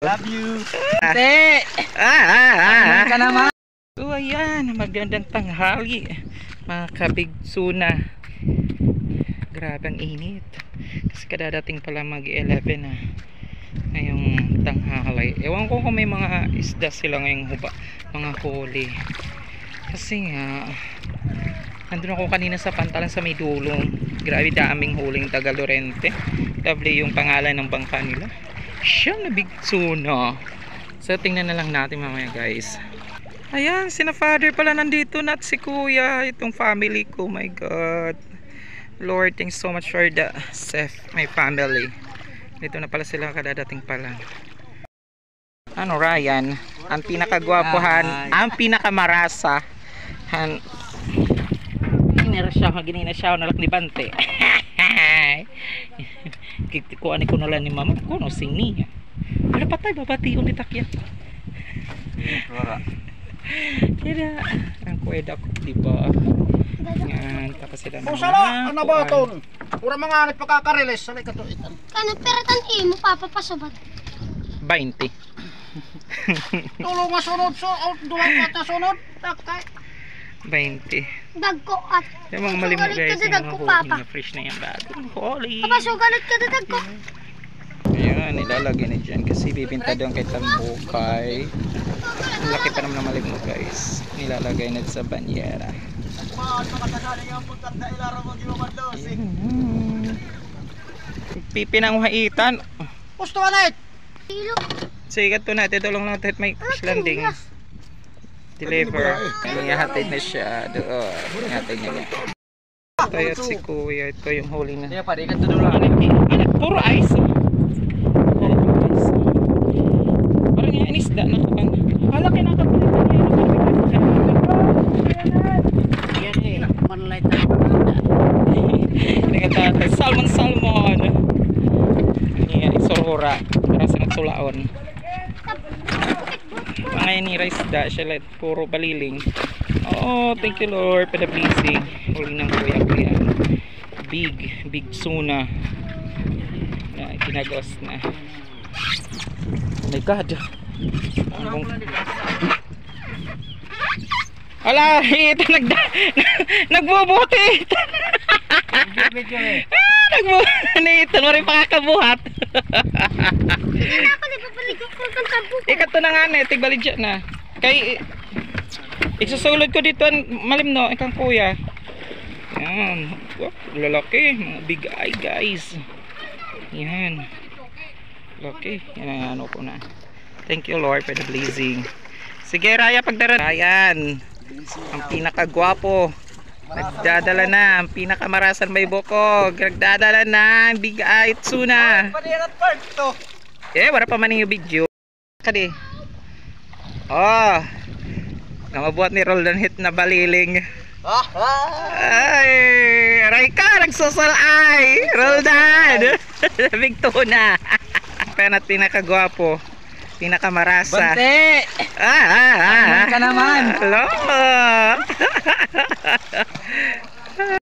Love you. Ate! Ano ka naman? So ayan, magandang tanghali mga kabigsuna. Grabe ang init. Kasi kadadating pala mag-11 na ngayong tanghali. Ewan ko kung may mga isda sila ngayong huba, mga huli. Kasi nga nandun ako kanina sa pantalan sa may dulong. Grabe daming huling taga Lorente. Lovely yung pangalan ng bangka nila. Siya na bigsuna. So tingnan na lang natin mamaya guys. Ayan, sina father pala nandito, not si kuya. Itong family ko, my God. Lord, thanks so much for the safe, my family. Dito na pala sila, kadadating pala. Ano Ryan? Ang pinakagwapuhan, ang pinakamarasa. Ginina siya, nalak ni Bante. Kuan ko na lang ni mama ko no sing niya. Wala patay babati ni takya. Kaya ang kuweda ko diba. Yan tapos sila na. Pusala ano ba ton? Ura mga anit pagkakareles sa ka to itan. Kano peratan imo papapasobat? 20. Tulong nga sunod so duwa ka ta sunod takay. 20. Dagko at. Yung mga malimut guys, yung mga papa. huli na fresh na yung bago. Holy! Papa, sugalit ka na dagko. Ayan, nilalagay na dyan kasi bibinta doon kay Tambukay. Ang laki pa naman ng malimut guys. Nilalagay na sa banyera. Pipi ng haitan. Gusto ka na it? Sige ito natin, tulong lang natin may fish landing. Deliver. Ihatid na siya doon. Ihatid niya yan. Ito at si kuya. Ito yung huli na. Kaya pare, ikaw doon lang. Puro ice. Puro ice. Parang yung anisda na kapag. Hala kinakapalik na yan. Yan eh. Manlight na. Nagatatay. Salmon. Ayan, isurura. Parang sinagsulaon. Ngayon ni rice da siya let puro baliling. Oh, thank you Lord for the blessing. Huli ng kuya ko yan. Big suna na kinagos na. Oh my God. Ala, ito nagbubuti. Nagbubuti. Ito mo rin pakakabuhat. Ikat to na nga na, tigbalid siya na. Kay, isusulod ko dito, malim no, ikang kuya. Yan, lalaki, mga big eye guys. Yan, laki, yan ano ko na. Thank you Lord for the blessing. Sige Raya, pagdara. Ayan, ang pinakagwapo. Nagdadala na, ang pinakamarasan may bukog. Nagdadala na, big eye tsuna. Eh, wala pa man yung video. Kadi. Oh. Namabuhat ni Roldan hit na baliling. Ay, aray ka, nagsusulay. Roldan. Big tuna. Penat pinakagwapo. Pinakamarasa. Bante! Ano ka naman? Hello.